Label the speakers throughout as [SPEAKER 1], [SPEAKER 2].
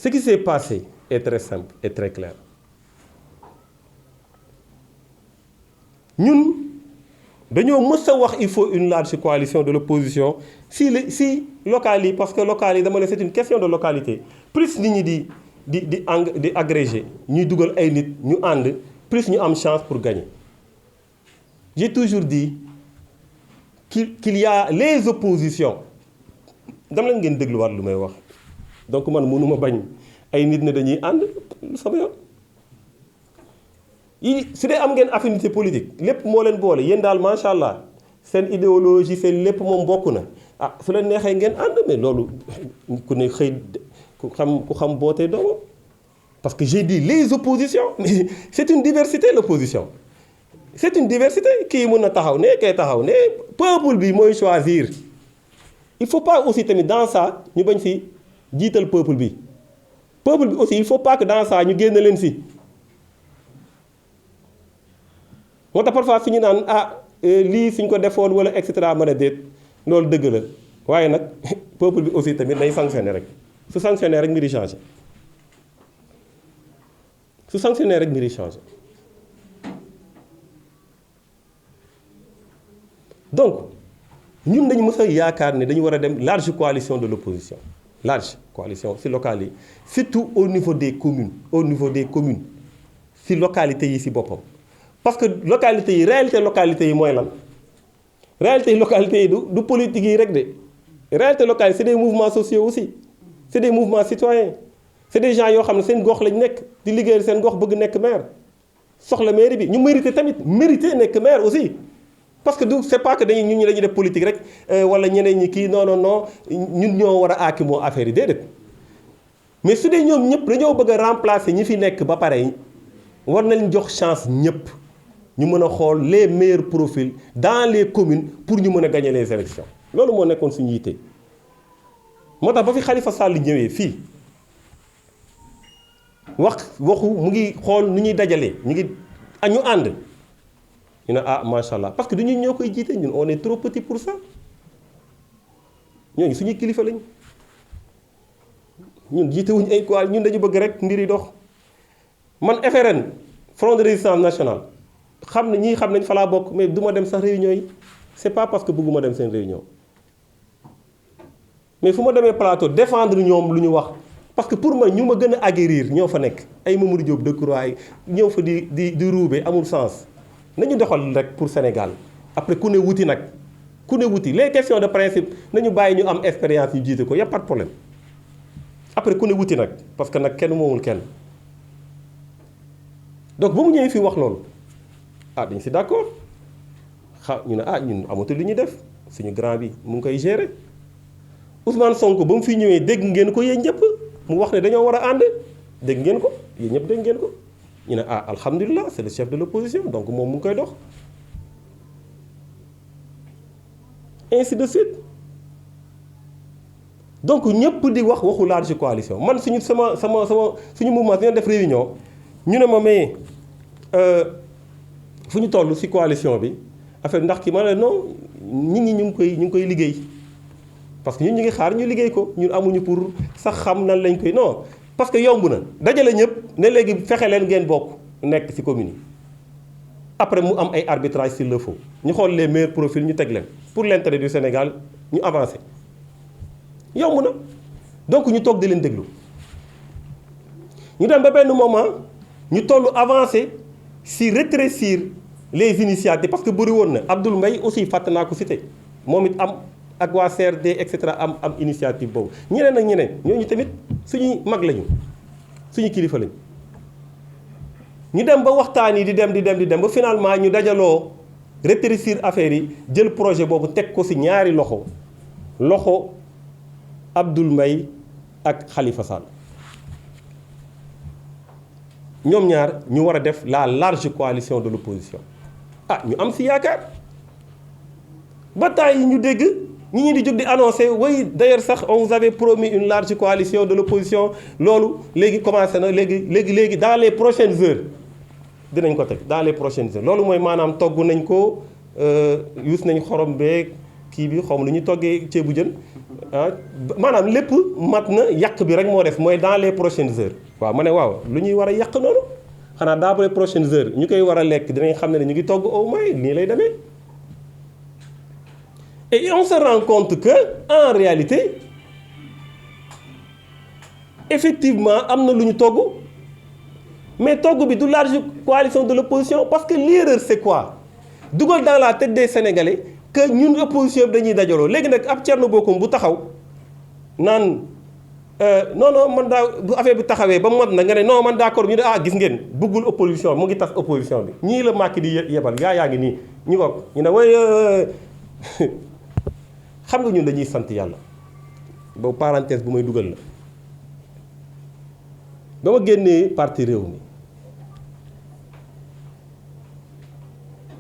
[SPEAKER 1] Ce qui s'est passé est très simple et très clair. Nous, il faut une large coalition de l'opposition si local, parce que local, c'est une question de localité. Plus nous di agrégé, nous dougal ay nit, ñu and, plus nous avons chance pour gagner. J'ai toujours dit qu'il y a les oppositions. Dama leen ngeen déglu wat lu may wax. Donc man mënuma bañ ay nit ne dañuy and sama yoon. Su dee am ngeen affinité politique lépp moo leen boole yéen daal macha allah seen idéologie seen lépp moom bokk na ah su leen neexee ngeen ànd mais loolu ku ne xëy ku xam bootee doomam parce que j'ai dit les oppositions c'est une diversité l'opposition c'est une diversité kii mën na taxaw ne kay taxaw ne peuple bi mooy choisir il faut pas aussi tamit dans ça ñu bañ fi jiital peuple bi aussi il faut pas que dans ça ñu génn leen si. moo tax parfois fi ñu naan lii suñ ko defoon wala et cetera mën a déet loolu dëgg la waaye nag peuple bi aussi tamit day sanctionné rek su sanctionné rek mbir yi changé su sanctionné rek mbir yi changé donc ñun dañu mës a yaakaar ne dañu war a dem large coalition de l'opposition large coalition si locales yi surtout au niveau des communes si localités yi si boppam. Parce que localité yi réalité localité yi mooy lan réalité localité yi du politique yi rek de réalité locale c'est des mouvements sociaux aussi c'est des mouvements citoyens c'est des gens yoo xam ne seen gox lañ nekk di liggéeyal seen gox bëgg nekk maire soxla mairie bi ñu mérité nekk maire aussi parce que c'est pas que dañuy dañuy def politique rek wala ñeneen ñi kii non ñun ñoo war a aaki moo affaire yi déedéet mais su dee ñoom ñëpp dañoo bëgg a remplacer ñi fi nekk ba pare war nañ jox chance ñëpp. Nous devons les meilleurs profils dans les communes pour nous gagner les élections. C'est ce que nous avons fait. Moi, quand Khalifa Sall est venu ici, il a dit qu'il y dajale ñu ànd ñu ne machallah parce que nous ñoo koy jiite ñun on est trop petit pour ça ñooñu suñuy kilifa lañ ñun jiite wuñ ay quoi ñun dañu bëgg rek mbir yi dox man FRN Front de Résistance Nationale xam nañ fa laa bokk mais du ma dem sax réunion yi c'est pas parce que bëgguma dem seen réunion mais fu ma demee plateau défendre ñoom lu ñu wax parce que pour moi ñu ma gën a aguerrir ñoo fa nekk ay Mamadou Diop Decroix ñëw fa di ruube amul sens nañu doxal rek pour Sénégal après ku ne wuti les questions de principe nañu bàyyi ñu am expérience ñu jiite ko y a pas de problème après ku ne wuti nag parce que nag kenn moomul kenn donc ba mu ñëwee fi wax loolu dañ si d'accord ñu ne ñun amatul li ñuy def suñu grand bi mu ngi koy gérer Ousmane Sonko ba mu fi ñëwee dégg ngeen ko yéen ñëpp mu wax ne dañoo war a ànd dégg ngeen ko yéen ñëpp dégg ngeen ko ñu ne alhamdulilah c'est le chef de l'opposition donc moom mu ngi koy dox ainsi de suite donc ñëpp di wax waxu large coalition man suñu suñu mouvement dañoo def réunion ñu ne ma mais fu ñu toll ci coalition bi affaire ndax ki ma ne non nit ñi ñu ngi koy liggéey parce que ñun ñu ngi xaar ñu liggéey ko ñun amuñu pour sax xam nan lañ koy non parce que yomb na dajale ñëpp ne léegi fexe leen ngeen bokk nekk ci commune yi après mu am ay arbitrage s'il le faut ñu xool les meilleurs profils ñu teg leen pour l'intérêt du Sénégal ñu avancer yomb na donc ñu toog di leen déglu ñu dem ba benn moment ñu tollu avancer si rétrécir les initiatives parce que bëri woon na Abdoul Mbaye aussi fàtte naa ko cité moom it am ak waa CRD et cetera am initiative boobu ñeneen ak ñeneen ñooñu tamit suñuy mag lañu suñu kilifa lañu ñu dem ba waxtaan yi di dem ba finalement ñu dajaloo rétrécir affaire yi jël projet boobu teg ko ci ñaari loxo Abdoul Mbaye ak Khalifa Sall ñoom ñaar ñu war a def la large coalition de l'opposition ñu am ci yaakaar bataille yi ñu dégg ñi di jóg di annoncer oui d'ailleurs sax on vous avait promis une large coalition de l'opposition loolu léegi commencé na léegi dans les prochaines heures dinañ ko teg dans les prochaines heures loolu mooy maanaam togg nañ ko yuus nañ xorom beeg kii bi xaw ma lu ñu toggee ceebu jën maanaam lépp mat na yàq bi rek moo def mooy dans les prochaines heures. waaw ma ne waaw lu ñuy war a yàq noonu xanaa dans les prochaines heures ñu koy war a lekk dinañ xam ne ñu ngi togg au moins nii lay demee. Et on se rend compte que en réalité effectivement am na lu ñu togg mais togg bi du large coalition de l'opposition parce que l'erreur c'est quoi dugal dans la tête des Sénégalais que ñun opposition bi dañuy dajaloo léegi nag ab Thierno Bocoum bu taxaw naan non man daa bu affaire bi taxawee ba mot na nga ne non man d'accord ñu ne gis ngeen bëggul opposition mu ngi tas opposition bi ñii la Macky di yebal yaa ngi nii ñu ko ñu ne way xam nga ñun dañuy sant yàlla boobu parenthèse bu may dugal la ba ma génnee parti réew mi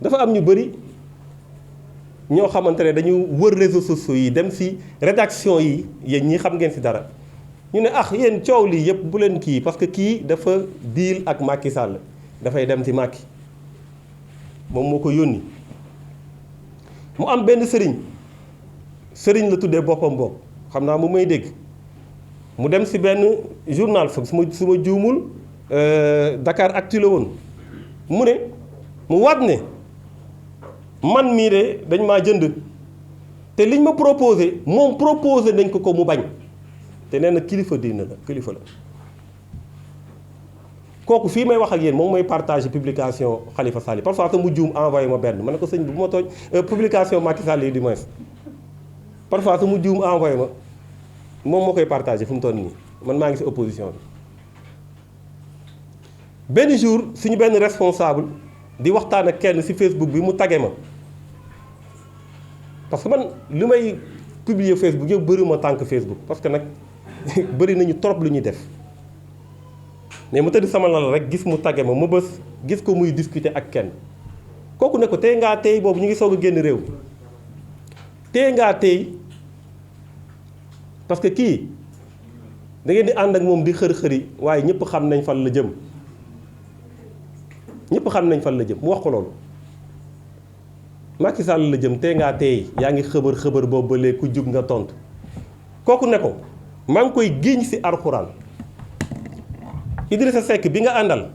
[SPEAKER 1] dafa am ñu bëri ñoo xamante ne dañu wër réseaux sociaux yi dem ci rédaction yi yéen ñii xam ngeen ci dara ñu ne yéen coow lii yëpp bu leen kii parce que kii dafa deal ak Macky Sall dafay dem ci Macky moom moo ko yónni mu am benn sëriñ la tuddee boppam boobu xam naa mu may dégg mu dem ci benn journal fa su ma juumul Dakar Actu la woon mu ne mu waat ne man mii de dañ maa jënd te liñ ma proposé moom proposé nañ ko mu bañ te nee na kilifa diina la kilifa la kooku fii may wax ak yéen moom mooy partage publication Khalifa Sall parfois sax mu juum envoyé ma benn ma ne ko sëñ bi bu ma tooñ publication Macky Sall yi du moins parfois sax mu juum envoyé ma moom moo koy partagé fu mu toll nii man maa ngi ci opposition bi benn jour suñu benn responsable di waxtaan ak kenn ci Facebook bi mu tagge ma parce que man li may publier Facebook yëpp bëri ma tànk Facebook parce que nag bëri nañu trop lu ñuy def mais mu tëdd sama lal rek gis mu tagge ma bës gis ko muy discuter ak kenn kooku ne ko tey ngaa tey boobu ñu ngi soog a génn réew tey ngaa tey parce que kii da ngeen di ànd ak moom di xër-xëri waaye ñëpp xam nañ fan la jëm mu wax ko loolu Macky Sall la jëm tey ngaa tey yaa ngi xëbër boobu ba léegi ku jug nga tontu kooku ne ko maa ngi koy giiñ ci alxuraan Idrissa Seck bi nga àndal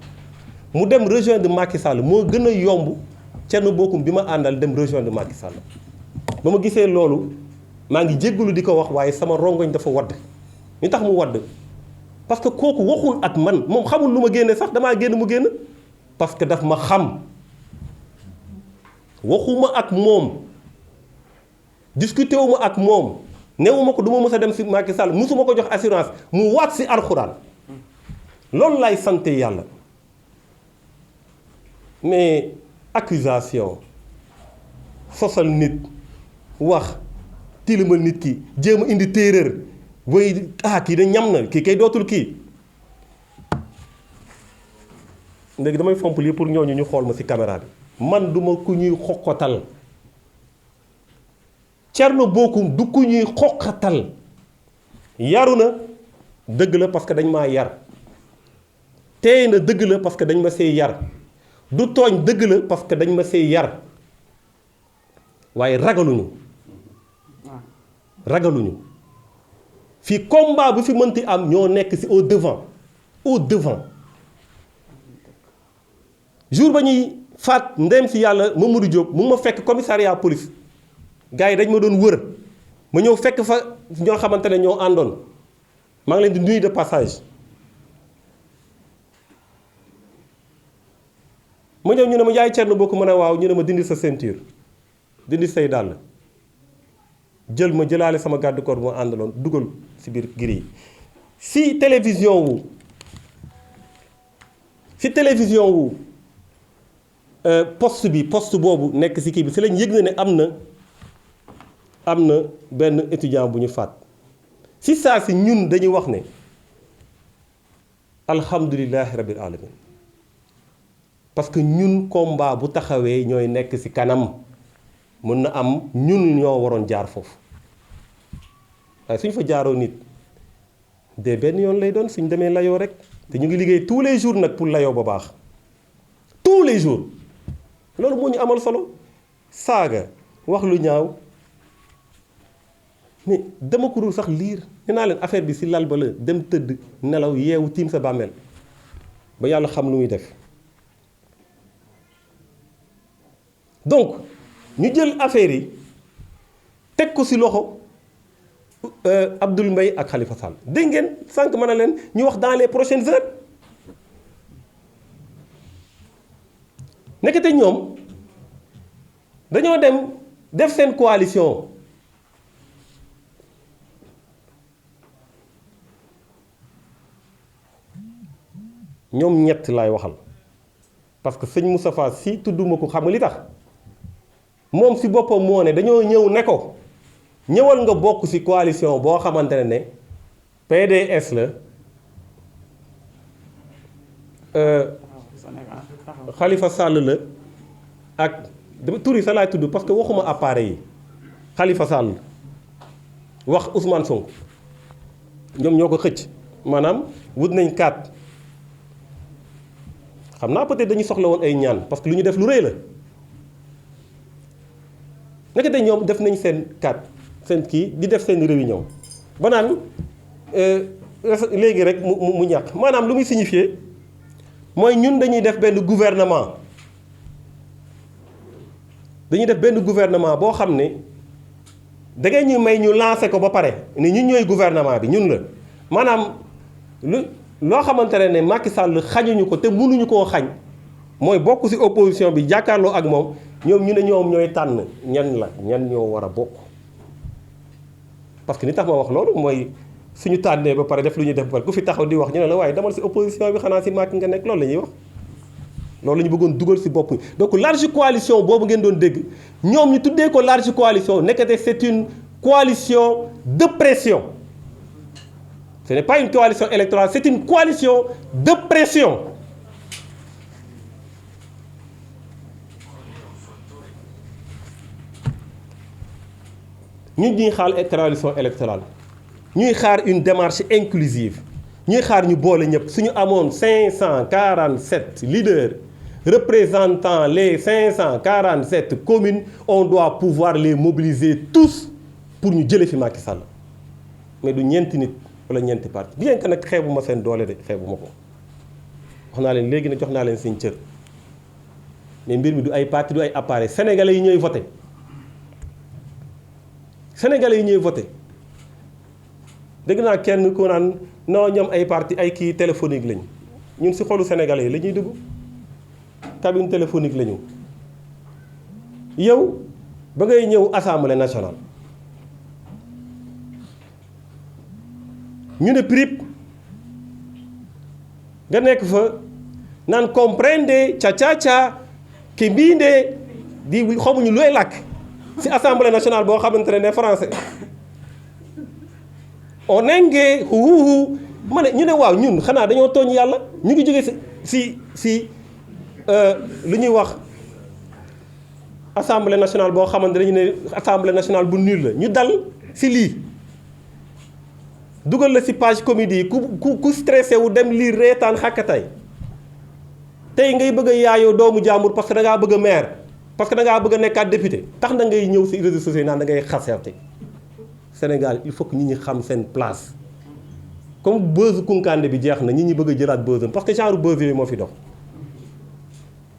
[SPEAKER 1] mu dem rejoindre Macky Sall moo gën a yomb Thierno Bocoum bi ma àndal dem rejoindre Macky Sall ba ma gisee loolu maa ngi jéggalu di ko wax waaye sama rongoñ dafa wadd ñu tax mu wadd parce que kooku waxul ak man moom xamul lu ma génne sax damaa génn mu génn parce que daf ma xam waxuma ak moom discuté wu ma ak moom newuma ko du ma mës a dem ci Macky Sall musuma ko jox assurance mu waat ci alxuraan loolu lay sant yàlla mais accusation sosal nit wax tilimal nit ki jéem a indi téeréer way kii de ñam na kii kay dootul kii léegi damay fomp lii pour ñooñu ñu xool ma ci caméra bi man duma ku ñuy xoqatal Thierno Bocoum du ku ñuy xoqatal yaru na dëgg la parce que dañ maa yar teey na dëgg la parce que dañ ma see yar du tooñ dëgg la parce que dañ ma see yar waaye ragaluñu fii combat bu fi mënti am ñoo nekk ci au devant jour ba ñuy faat ndem ci yàlla Mamadou Diop mu ma fekk commissariat police gars yi dañ ma doon wër ma ñëw fekk fa ñoo xamante ne ñoo àndoon maa ngi leen di nuyu de passage ma ñëw ñu ne ma yaay Thierno Bocoum ma ne waaw ñu ne ma dindi sa ceinture dindi say dàll jël ma jëlaale sama garde corps bu ma àndaloon dugal ci biir giri yi ci télévision wu poste boobu nekk ci kii bi ci lañ yëg na ne am na benn étudiant bu ñu faat ci saa si ñun dañuy wax ne alhamdulillahi rabbil alamin parce que ñun combat bu taxawee ñooy nekk ci kanam mën na am ñun ñoo waroon jaar foofu waaye suñ fa jaaroo nit de benn yoon lay doon suñ demee layoo rek te ñu ngi liggéey tous les jours nag pour layoo ba baax tous les jours loolu moo ñu amal solo saaga wax lu ñaaw mais dama ko dul sax lire nee naa leen affaire bi si lal ba la dem tëdd nelaw yeewu tiim sa bàmmeel ba yàlla xam lu muy def. donc ñu jël affaire yi teg ko si loxo Abdoul Mbaye ak Khalifa Sall dégg ngeen sànq mën na leen ñu wax dans les prochaines heures nekkate ñoom dañoo dem def seen coalition ñoom ñett laay waxal parce que sëñ Moustapha Sy tudduma ko xam nga li tax moom si boppam moo ne dañoo ñëw ne ko ñëwal nga bokk ci coalition boo xamante ne PDS la Khalifa Sall la ak tur yi sa laay tudd parce que waxuma appareil yi Khalifa Sall wax Ousmane Sonko ñoom ñoo ko xëcc maanaam wut nañ 4 xam naa peut-être dañuy soxla woon ay ñaan parce que lu ñu def lu rëy la naka de ñoom def nañ seen 4 seen kii di def seen réunion ba naan léegi rek mu ñàkk maanaam lu muy signifier mooy ñun dañuy def benn gouvernement boo xam ne da ngay ñu may ñu lancer ko ba pare ni ñun ñooy gouvernement bi ñun la maanaam loo xamante ne Macky Sall xañuñu ko te mënuñu koo xañ mooy bokk ci opposition bi jàkkaarloo ak moom ñoom ñu ne ñoom ñooy tànn ñan ñoo war a bokk parce que ni tax ma wax loolu mooy suñu tànnee ba pare def lu ñuy def ba ku fi taxaw di wax ñu ne la waaye demal ci opposition bi xanaa ci Macky nga nekk loolu la ñuy wax loolu la ñu bëggoon dugal ci bopp donc large coalition boobu ngeen doon dégg ñoom ñu tuddee ko large coalition nekkate c'est une coalition de pression ce n'est pas une coalition électorale c'est une coalition de pression ñun ñuy xaar coalition électorale ñuy xaar une démarche inclusive ñuy xaar ñu boole ñëpp suñu amoon 547 leaders représentant les 547 communes on doit pouvoir les mobiliser tous pour ñu jële fi Macky Sall mais du ñeenti nit wala ñeenti parti bien que nag xeebuma seen doole de xeebuma ko wax naa leen léegi ne jox naa leen seen cër mais mbir mi du ay parti du ay appareil sénégalais yi ñooy voté dégg naa kenn ku naan non ñoom ay parti ay kii téléphonique lañu ñun ci xolu sénégalais yi la ñuy dugg cabine téléphonique lañu yow ba ngay ñëw assemblée nationale ñu ne prip nga nekk fa naan comprende cha ki mbinde di xamuñu looy làkk ci assemblée nationale boo xamante ne français on engee huuhu ma ne ñu ne waaw ñun xanaa dañoo tooñ yàlla ñu ngi jóge ci lu ñuy wax assemblée nationale boo xamante dañu ne assemblée nationale bu nul la ñu dal ci lii dugal la ci page comédie yi ku stressé wu dem lire reetaan xàkkatay tey ngay bëgg a yaayoo doomu jàmbur parce que da ngaa bëgg a maire parce que da ngaa bëgg a nekkaat député tax na ngay ñëw ci réseaux sociaux yi naan da ngay xaserte Sénégal il faut que nit ñi xam seen place comme buzz Kunkande bi jeex na nit ñi bëgg a jëlaat buzzam parce que genre buzz yooyu moo fi dox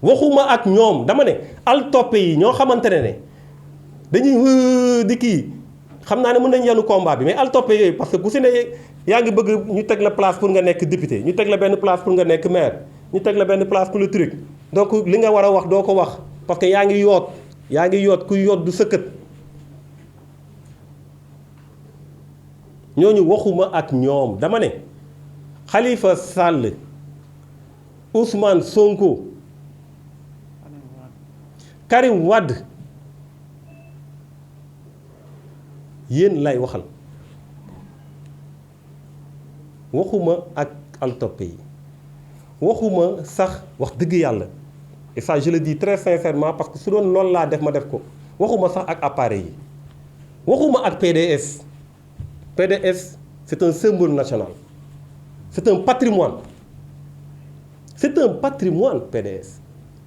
[SPEAKER 1] waxuma ak ñoom dama ne al toppe yi ñoo xamante ne dañuy di kii xam naa ne mën nañ yanu combat bi mais al toppe yooyu parce que ku si ne yaa ngi bëgg ñu teg la place pour nga nekk député ñu teg la benn place pour nga nekk maire ñu teg la benn place pour le truc donc li nga war a wax doo ko wax parce que yaa ngi yoot kuy yoot du sëkkët ñooñu waxuma ak ñoom dama ne Khalifa Sall Ousmane Sonko Karim Wade yéen lay waxal waxuma ak altoppe yi waxuma sax wax dëgg yàlla et ça je le dis très sincèrement parce que su doon loolu laa def ma def ko waxuma sax ak appareil yi waxuma ak PDS c'est un symbole national c'est un patrimoine PDS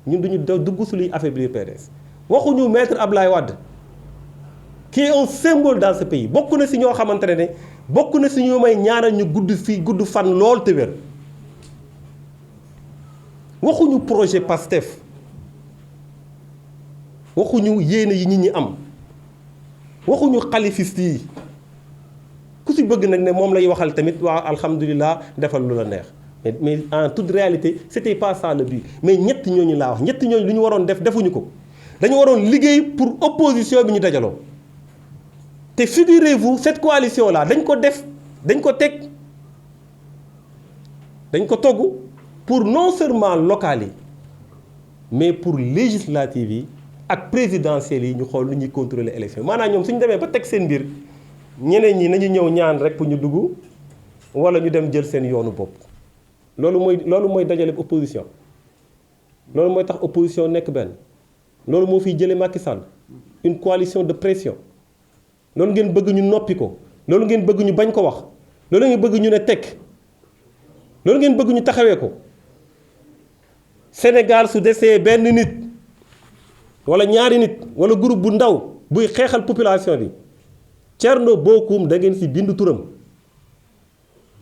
[SPEAKER 1] ñun duñu dugg su luy affaiblir PDS waxuñu maître Ablaye Wade qui est un symbole dans ce pays bokk na si ñoo xamante ne bokk na si ñu may ñaanal ñu gudd fan lool te wér waxuñu projet PASTEF waxuñu yéene yi nit ñi am waxuñu xalifiste yi ku si bëgg nag ne moom lay waxal tamit waa alhamdulilah defal lu la neex mais en toute réalité c'était pas ça le but mais ñett ñooñu laa wax ñett ñooñu lu ñu waroon def defuñu ko dañu waroon liggéey pour opposition bi ñu dajaloo te figurez-vous cette coalition là dañ ko def dañ ko teg dañ ko togg pour non seulement locales yi mais pour législatives yi ak présidentielles yi ñu xool lu ñuy contrôler élection maanaam ñoom suñu demee ba teg seen mbir ñeneen ñi nañu ñëw ñaan rek pour ñu dugg wala ñu dem jël seen yoonu bopp loolu mooy dajale opposition loolu mooy tax opposition nekk benn loolu moo fiy jëlee Macky Sall une coalition de pression loolu ngeen bëgg ñu noppi ko loolu ngeen bëgg ñu bañ ko wax loolu ngeen bëgg ñu ne tekk loolu ngeen bëgg ñu taxawee ko Sénégal su desee benn nit wala ñaari nit wala groupe bu ndaw buy xeexal population bi Thierno Bocoum da ngeen si bindu turam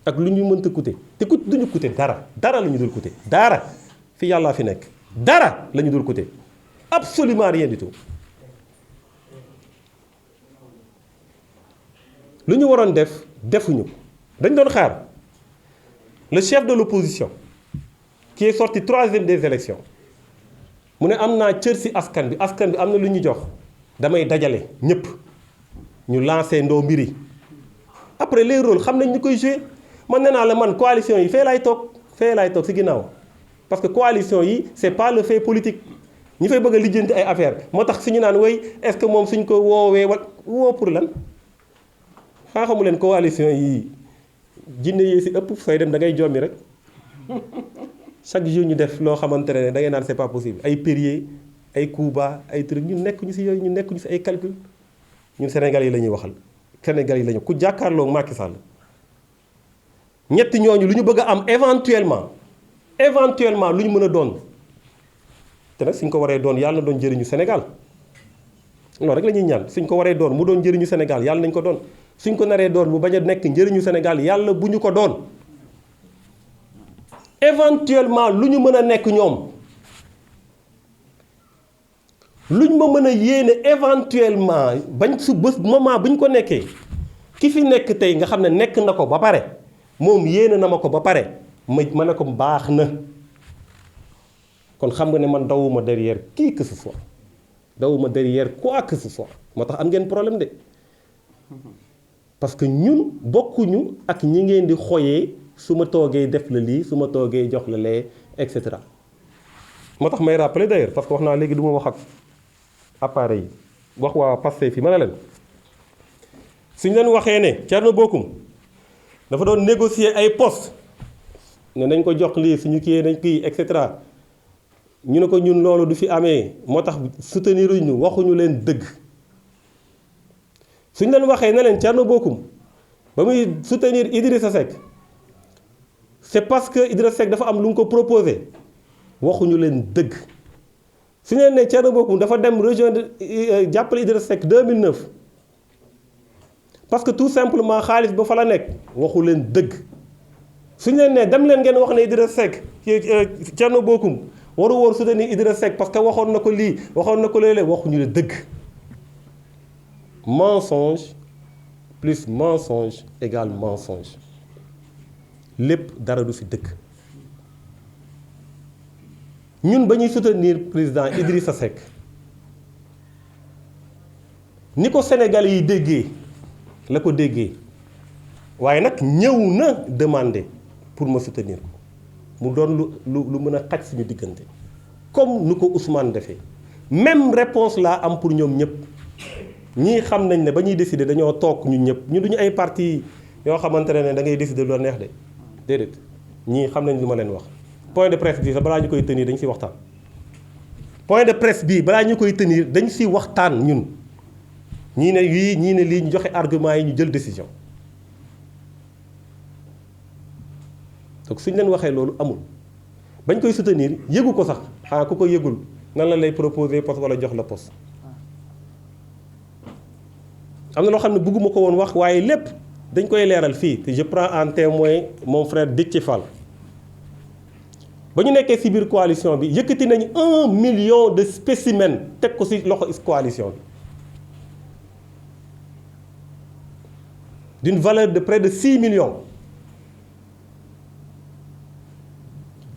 [SPEAKER 1] ak lu ñu mënta coûter te duñu coûter dara la ñu dul coûter dara fi yàlla fi nekk dara la ñu dul coûter absolument rien du tout lu ñu waroon def defuñu ko dañ doon xaar le chef de l'opposition qui est sorti 3e des élections mu ne am naa cër ci askan bi am na lu ñu jox damay dajale ñëpp ñu lancé ndoo mbiri après les rôles xam nañ ñu koy joué man nee naa la man coalition yi fee laay toog ci ginnaaw parce que coalition yi c'est pas le fait politique ñi fay bëgg a lijjanti ay affaire moo tax suñu naan way est-ce que moom suñ ko woowee woo pour lan xaa xamu leen coalition yi jinne yi ci ëpp sooy dem da ngay jommi rek chaque jour ñu def loo xamante ne da ngay naan c'est pas possible ay périer ay coups bas ay trucs ñu nekk ñu ci yooyu ñu nekk ñu ci ay calcul ñun Sénégal yi la ñuy waxal Sénégal yi la ñu ku jàkkaarloo Macky Sall ñetti ñooñu lu ñu bëgg a am éventuellement lu ñu mën a doon te nag suñ ko waree doon yàlla na doon jëriñu Sénégal loolu rek la ñuy ñaan suñ ko waree doon mu doon njëriñu Sénégal yàlla nañ ko doon suñ ko naree doon mu bañ a nekk njëriñu Sénégal yàlla bu ñu ko doon éventuellement lu ñu mën a nekk ñoom luñ ma mën a yéene éventuellement bañ su bés moment bu ñu ko nekkee ki fi nekk tey nga xam ne nekk na ko ba pare moom yéene na ma ko ba pare ma ne ko baax na kon xam nga ne man dawuma derrière qui que ce soit dawuma derrière quoi que ce soit moo tax am ngeen problème de parce que ñun bokkuñu ak ñi ngeen di xoyee su ma toogee def la lii su ma toogee jox la lee et cetera moo tax may rappeler d'ailleurs parce que wax naa léegi du ma wax ak appareil yi wax waa Pastef fi ma ne leen suñ leen waxee ne Thierno Bocoum dafa doon négocier ay postes ne nañ ko jox lii suñu kii nañ kii et cetera ñu ne ko ñun loolu du fi amee moo tax soutenir ñu waxuñu leen dëgg suñ leen waxee ne leen Thierno Bocoum ba muy soutenir Idrissa Seck c'est parce que Idrissa Seck dafa am lu mu ko proposé waxuñu leen dëgg suñu leen ne Thierno Bocoum dafa dem rejoindre jàppale Idrissa Seck 2009 parce que tout simplement xaalis ba fa la nekk waxu leen dëgg suñu leen ne dem leen ngeen wax ne Idrissa Seck Thierno Bocoum waru woon soutenir Idrissa Seck parce que waxoon na ko lii waxoon na ko léeg-léeg waxuñu leen dëgg mensonge plus mensonge égale mensonge lépp dara du fi dëgg ñun ba ñuy soutenir président Idrissa Seck ni ko Sénégalais yi déggee la ko déggee waaye nag ñëw na demander pour ma soutenir ko mu doon lu mën a xaj suñu diggante comme nu ko Ousmane defee même réponse laa am pour ñoom ñëpp ñii xam nañ ne ba ñuy décider dañoo toog ñun ñëpp ñu duñu ay parti yoo xamante ne da ngay décider lu la neex de déedéet ñii xam nañ lu ma leen wax point de presse bi sax balaa ñu koy tenir dañ si waxtaan point de presse bii balaa ñu koy tenir dañ si waxtaan ñun ñii ne yii ñii ne lii ñu joxe argument yi ñu jël décision donc suñ leen waxee loolu amul bañ koy soutenir yëgu ko sax xanaa ku ko yëgul nan la lay proposer poste wala jox la poste am na loo xam ne bëgguma ko woon wax waaye lépp dañ koy leeral fii te je prends en témoin mon frère Déthié Fall ba ñu nekkee ci biir coalition bi yëkkati nañ 1 million de spécimens teg ko ci loxo coalition bi d'une valeur de près de 6 millions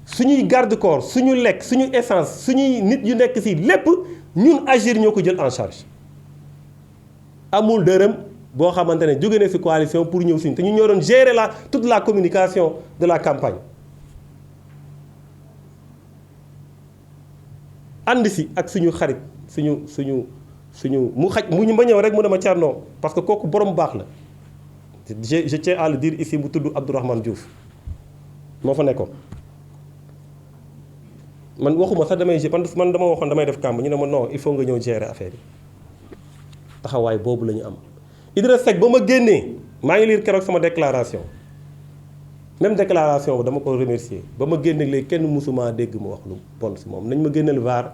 [SPEAKER 1] suñuy garde-corps suñu lekk suñu essence suñuy nit yu nekk ci lépp ñun Agir ñoo ko jël en charge amul dërëm boo xamante ne jóge na ci coalition pour ñëw suñu te ñu ñoo doon gérer toute la communication de la campagne ànd ci ak suñu xarit suñu mu ñu ma ñëw rek mu ne ma Thierno parce que kooku borom baax la je tiens à le dire ici mu tudd Abdourahmane Diouf moo fa nekkoon man waxuma sax man dama waxoon damay def kàmb ñu ne ma non il faut nga ñëw gérer affaire yi taxawaay boobu la ñu am Idrissa Seck ba ma génnee maa ngi lire keroog sama déclaration même déclaration ba dama ko remercier ba ma génne léegi kenn musuma dégg mu wax lu bon si moom nañ ma génneel vaar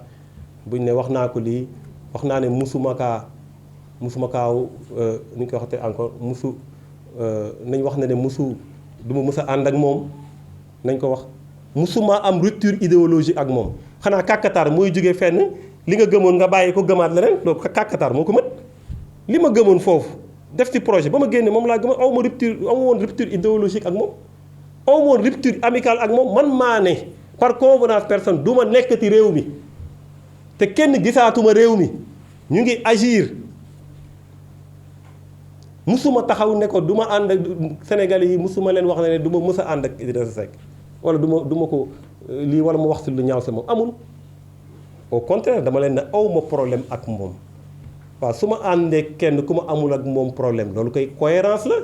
[SPEAKER 1] buñ ne wax naa ko lii wax naa ne musuma kaaw ni ñu koy waxatee encore nañ wax ne musu du ma mës a ànd ak moom nañ ko wax musuma am rupture idéologique ak moom xanaa kàkkataar mooy jógee fenn li nga gëmoon nga bàyyi ko gëmaat leneen loolu kàkkataar moo ko mën li ma gëmoon foofu def ci projet ba ma génne moom laa gëmoon aw ma woon rupture idéologique ak moom aw ma woon rupture amicale ak moom man maa ne par convenance personne du ma nekkati réew mi te kenn gisaatuma réew mi ñu ngi agir musuma taxaw ne ko du ma ànd ak Sénégalais yi musuma leen wax ne du ma mës a ànd ak Idrissa Seck wala du ma ko lii wala ma wax si lu ñaaw si moom amul au contraire dama leen ne aw ma problème ak moom waaw su ma àndee kenn ku ma amul ak moom problème loolu koy cohérence la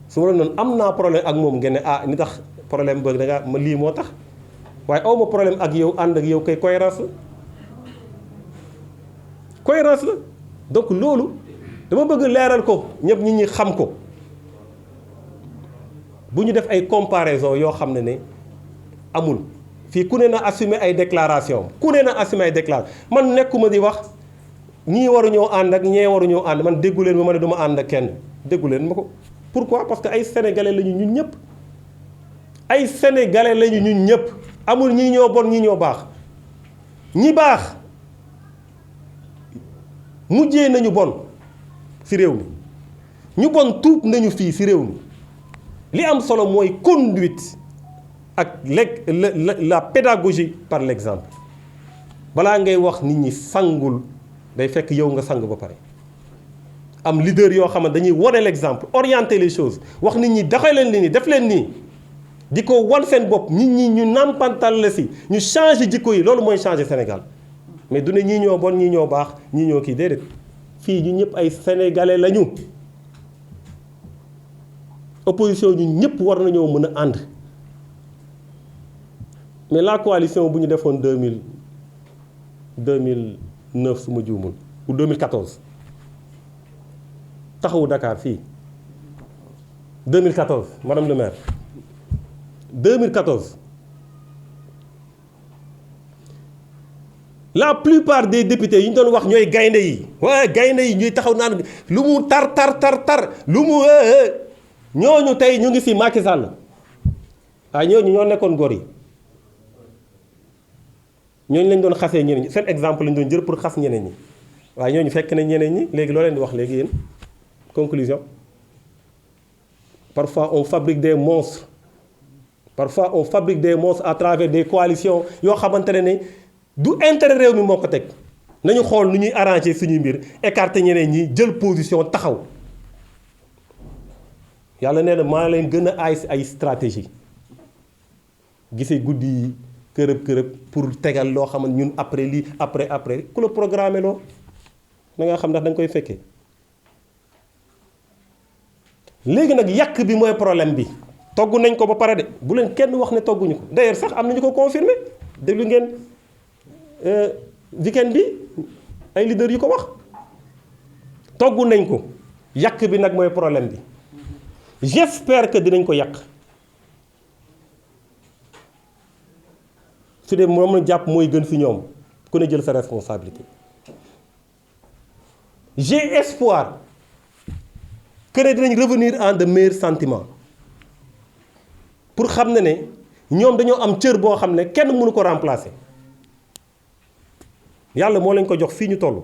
[SPEAKER 1] su ma la noonu am naa problème ak moom ngeen ne ni tax problème bëgg da nga ma lii moo tax waaye aw ma problème ak yow ànd ak yow koy cohérence la donc loolu dama bëgg leeral ko ñëpp nit ñi xam ko bu ñu def ay comparaison yoo xam ne amul fii ku ne na assumer ay déclaration man nekkuma di wax ñii waruñoo ànd ak ñee waruñoo ànd man déggu leen ma ne du ma ànd ak kenn déggu leen ma ko pourquoi parce que ay sénégalais lañu ñun ñëpp ay sénégalais lañu ñun ñëpp amul ñii ñoo bon ñii ñoo baax ñi baax mujjee nañu bon ci réew mi ñu bon tuub nañu fii ci réew mi li am solo mooy conduite ak la pédagogie par l'exemple balaa ngay wax nit ñi sangul day fekk yow nga sang ba pare am leader yoo xam ne dañuy wone l'exemple orienter les choses wax nit ñi doxee leen li nii def leen nii di ko wan seen bopp nit ñi ñu nàmpantal la si ñu changer jikko yi loolu mooy changer Sénégal mais du ne ñii ñoo bon ñii ñoo baax ñii ñoo kii déedéet fii ñu ñëpp ay sénégalais lañu opposition ñu ñëpp war nañoo mën a ànd mais la coalition bu ñu defoon 2009 su ma juumul ou 2014 taxawu Dakar fii 2014 madame le maire 2014 la plupart des députés yi ñu doon wax ñooy gaynde yi waaye gaynde yi ñuy taxaw naan lu mu tar lu mu ñooñu tey ñu ngi fi Macky Sall ñooñu ñoo nekkoon góor yi ñooñu lañ doon xasee ñeneen ñi seen exemple lañ doon jël pour xas ñeneen ñi waaye ñooñu fekk nañ ñeneen ñi léegi loo leen di wax léegi yéen conclusion parfois on fabrique des monstres à travers des coalitions yoo xamante ne du intérêt réew mi moo ko teg nañu xool nu ñuy arranger suñuy mbir écarter ñeneen ñi jël position taxaw yàlla nee na maa leen gën a aay si ay stratégie gisee guddi yi kërëb pour tegal loo xam ne ñun après lii après ku la programmer loo na nga xam ndax da nga koy fekkee léegi nag yàq bi mooy problème bi togg nañ ko ba pare de bu leen kenn wax ne togguñu ko d'ailleurs sax am nañu ko confirmé déglu ngeen weekend bi ay leader yu ko wax togg nañ ko yàq bi nag mooy problème bi j'espère que dinañ ko yàq su dee moom la jàpp mooy gën fi ñoom ku ne jël sa responsabilité j'ai espoir que ne dinañ revenir en de meilleurs sentiments pour xam ne ñoom dañoo am cër boo xam ne kenn mënu ko remplacer yàlla moo leen ko jox fii ñu toll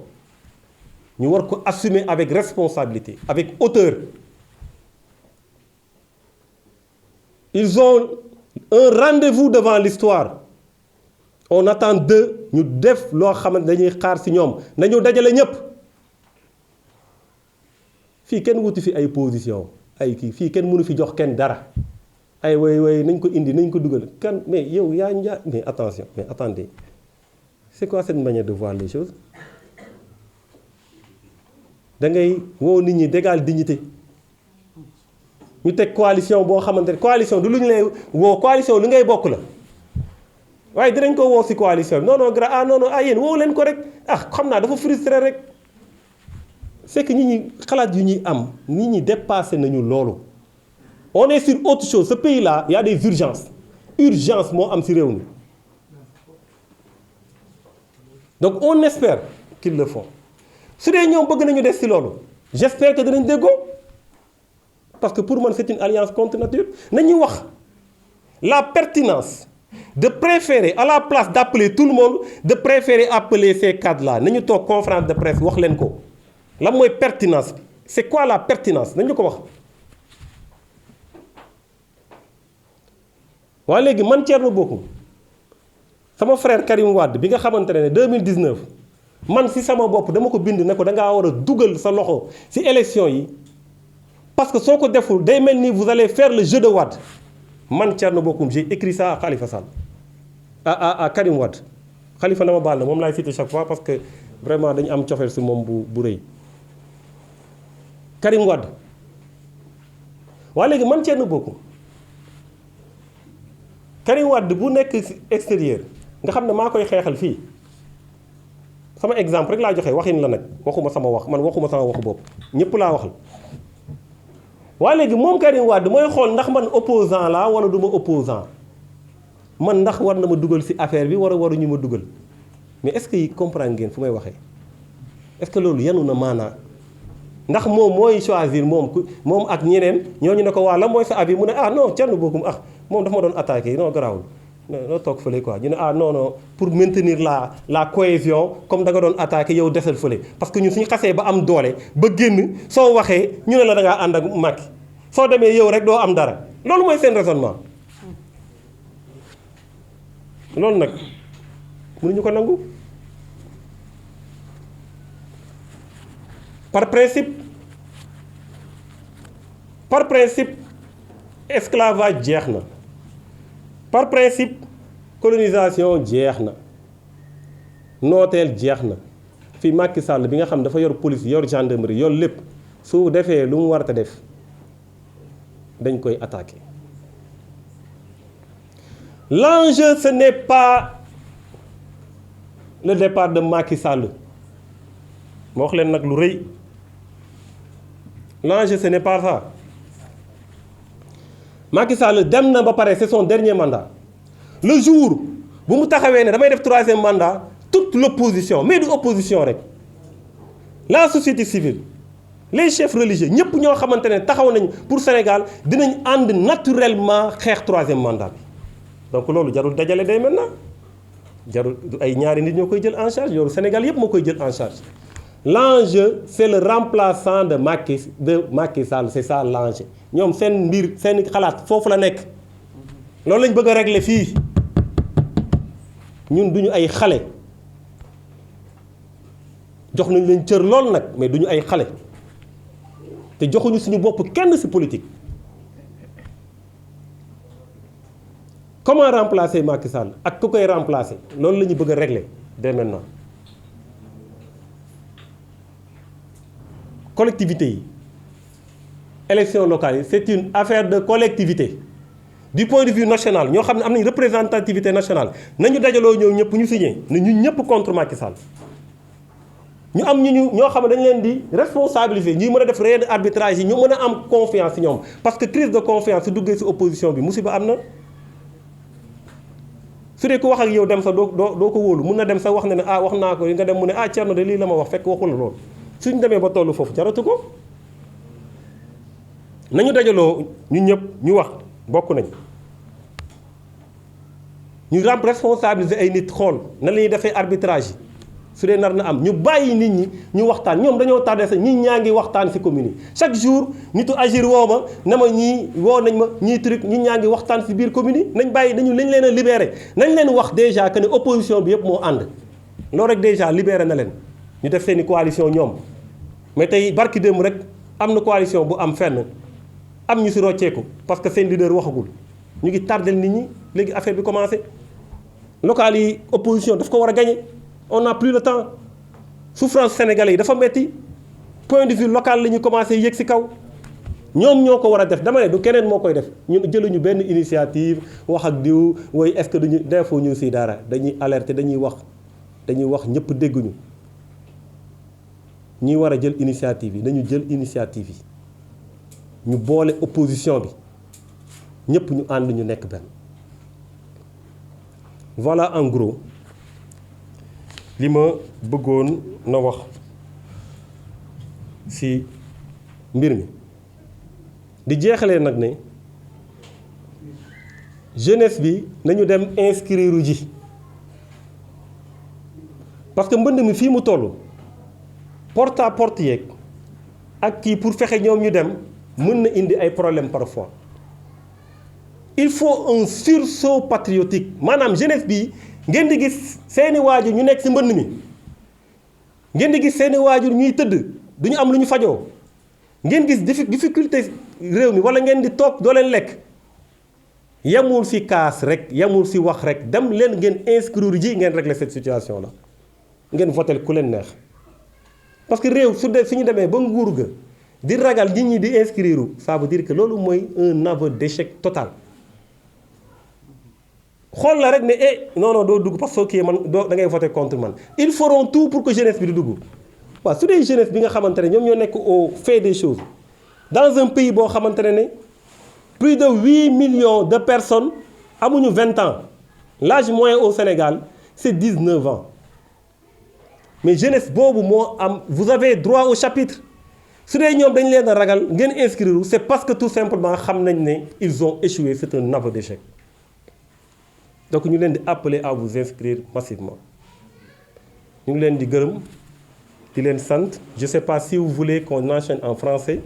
[SPEAKER 1] ñu war ko assumer avec responsabilité avec hauteur. Ils ont un rendez-vous devant l'histoire. On attend d'eux ñu def loo xamante dañuy xaar ci ñoom nañu dajale ñépp fii kenn wuti fi ay position ay kii fii kenn mënu fi jox kenn dara ay way nañ ko indi nañ ko dugal kan mais yow yaa njaa mais attention mais attendez c'est quoi cette manière de voir les choses da ngay woo nit ñi d'égale dignité ñu teg coalition boo xamante ne coalition du lu ñu lay woo coalition lu ngay bokk la waaye dinañ ko woo ci coalition bi non non yéen woo leen ko rek xam naa dafa frustré rek c'est que nit ñi xalaat yu ñuy am nit ñi dépassé nañu loolu. On est sur autre chose ce pays là il y a des urgences moo am ci réew mi donc on espère qu'ils le font su dee ñoom bëgg nañu des ci loolu j'espère que dinañ déggoo parce que pour moi c'est une alliance contre nature nañu wax la pertinence de préférer à la place d'appeler tout le monde de préférer appeler ces cadres là nañu toog conférence de presse wax leen ko lan mooy pertinence bi c'est quoi la pertinence nañu ko wax. waaye léegi man Thierno Bocoum sama frère Karim Wade bi nga xamante ne 2019 man ci sama bopp dama ko bind ne ko da ngaa war a dugal sa loxo ci élection yi parce que soo ko deful day mel ni vous allez faire le jeu de Wade man Thierno Bocoum j'ai écrit ça à Khalifa Sall à Karim Wade Khalifa dama baal na moom laay citer chaque fois parce que vraiment dañu am cofeel ci moom bu rëy Karim Wade waaye léegi man Thierno Bocoum Karim Wade bu nekk extérieur nga xam ne maa koy xeexal fii sama exemple rek laa joxe waxin la nag waxuma sama wax man waxuma sama waxu bopp ñëpp laa waxal waaye léegi moom Karim Wade mooy xool ndax man opposant laa wala du ma opposant man ndax war na ma dugal ci affaire bi waruñu ma dugal mais est-ce que yi comprendre ngeen fu may waxee est-ce que loolu yanu na maanaa ndax moom mooy choisir moom ak ñeneen ñooñu ne ko waa la mooy sa avis mu ne non Thierno Bocoum moom dafa ma doon attaqué non garaawul noo toog fële quoi ñu ne non pour maintenir la cohésion comme da nga doon attaqué yow desal fële parce que ñun suñu xasee ba am doole ba génn soo waxee ñu ne la da ngaa ànd ak Macky soo demee yow rek doo am dara loolu mooy seen raisonnement loolu nag mënuñu ko nangu par principe esclavage jeex na par principe colonisation jeex na nooteel jeex na fii Macky Sall bi nga xam dafa yor police yor gendarmerie yor lépp su defee lu mu war a def dañ koy attaquer l'enjeu ce n'est pas le départ de Macky Sall ma wax leen nag lu rëy l'enjeu ce n'est pas ça Macky Sall dem na ba pare c'est son dernier mandat le jour bu mu taxawee ne damay def 3e mandat toute l'opposition mais du opposition rek la société civile les chefs religieux ñëpp ñoo xamante ne taxaw nañ pour Sénégal dinañ ànd naturellement xeex 3e mandat bi donc loolu jarul dajale day maintenant jarul ay ñaari nit ñoo koy jël en charge yow Sénégal yëpp moo koy jël en charge l'enjeu c'est le remplaçant de Macky Sall c'est ça l'enjeu ñoom seen mbir seen xalaat foofu la nekk loolu lañ bëgg a régler fii ñun duñu ay xale jox nañ leen cër lool nag mais duñu ay xale te joxuñu suñu bopp kenn ci politique comment remplacer Macky Sall ak ku koy remplacer loolu la ñu bëgg a régler dès maintenant collectivité yi élection locale yi c'est une affaire de collectivité du point de vue national ñoo xam ne am nañ représentativité nationale nañu dajaloo ñëw ñëpp ñu signé ne ñu ñëpp contre Macky Sall ñu am ñoo xam ne dañu leen di responsabiliser ñuy mën a def réel arbitrage yi ñu mën a am confiance ci ñoom parce que crise de confiance su duggee ci opposition bi musiba am na su dee ko wax ak yow dem sa doo ko wóolu mun na dem sa wax ne wax naa ko nga dem mu ne Thierno de lii la ma wax fekk waxul loolu suñ demee ba tollu foofu jaratu ko nañu dajaloo ñun ñëpp ñu wax bokk nañ ñu responsabiliser ay nit xool na la ñuy defee arbitrage yi su dee nar na am ñu bàyyi nit ñi ñu waxtaan ñoom dañoo tardé sax nit ñaa ngi waxtaan ci commune yi chaque jour nitu agir woo ma na ma ñii woo nañ ma ñii truc nit ñaa ngi waxtaan ci biir commune yi nañ bàyyi nañ leen a libéré nañ leen wax déjà que ne opposition bi yëpp moo ànd loolu rek déjà libéré na leen ñu def seeni coalition ñoom mais tey barki démb rek am na coalition bu am fenn am ñu ci rocceeku parce que seen leader waxagul ñu ngi tardel nit ñi léegi affaire bi commencé local yi opposition daf ko war a gagner on n'a plus le temps souffrance sénégalais yi dafa metti point de vue local la ñu commencé yéeg ci kaw ñoom ñoo ko war a def dama ne du keneen moo koy def ñun jëluñu benn initiative wax ak diw woy est-ce que duñu defoo ñu ci dara dañuy alerter dañuy wax ñëpp dégguñu ñi war a jël initiative yi nañu jël initiative yi ñu boole opposition bi ñëpp ñu ànd ñu nekk benn voilà en gros li ma bëggoon na wax ci mbir mi di jeexalee nag ne jeunesse bi nañu dem inscrire ji parce que mbënd mi fii mu toll porte à porte yeeg ak kii pour fexe ñoom ñu dem mën na indi ay problème parfois il faut un sursaut patriotique maanaam jeunesse bi ngeen di gis seeni waajur ñu nekk ci mbënd mi ngeen di gis seeni waajur ñuy tëdd duñu am lu ñu fajoo ngeen gis difficulté réew mi walla ngeen di toog doo leen lekk yamul ci kaas rek yamul ci wax rek dem leen ngeen inscrire ji ngeen régler cette situation là ngeen voter ku leen neex parce que réew su ñu demee ba nguur ga di ragal nit ñi di inscrire ça veut dire que loolu mooy un aveu d'échec total xool la rek ne non doo dugg parce que kii man da ngay voter contre man ils feront tout pour que jeunesse bi di dugg waaw su dee jeunesse bi nga xamante ne ñoom ñoo nekk au fait des choses dans un pays boo xamante ne plus de 8 millions de personnes amuñu 20 ans l'âge moyen au Sénégal c'est 19 ans mais jeunesse boobu moo am vous avez droit au chapitre su dee ñoom dañ leen a ragal ngeen inscrire c'est parce que tout simplement xam nañ ne ils ont échoué c'est un aveu d'échec donc ñu leen di appeler à vous inscrire massivement ñu ngi leen di gërëm di leen sant je sais pas si vous voulez qu'on enchaîne en français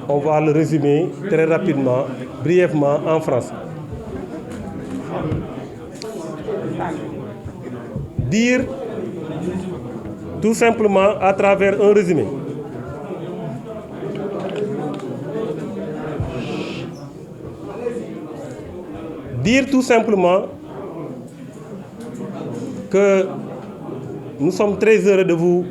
[SPEAKER 1] on va le résumer très rapidement brièvement en français. Dire tout simplement à travers un résumé dire tout simplement que nous sommes très heureux de vous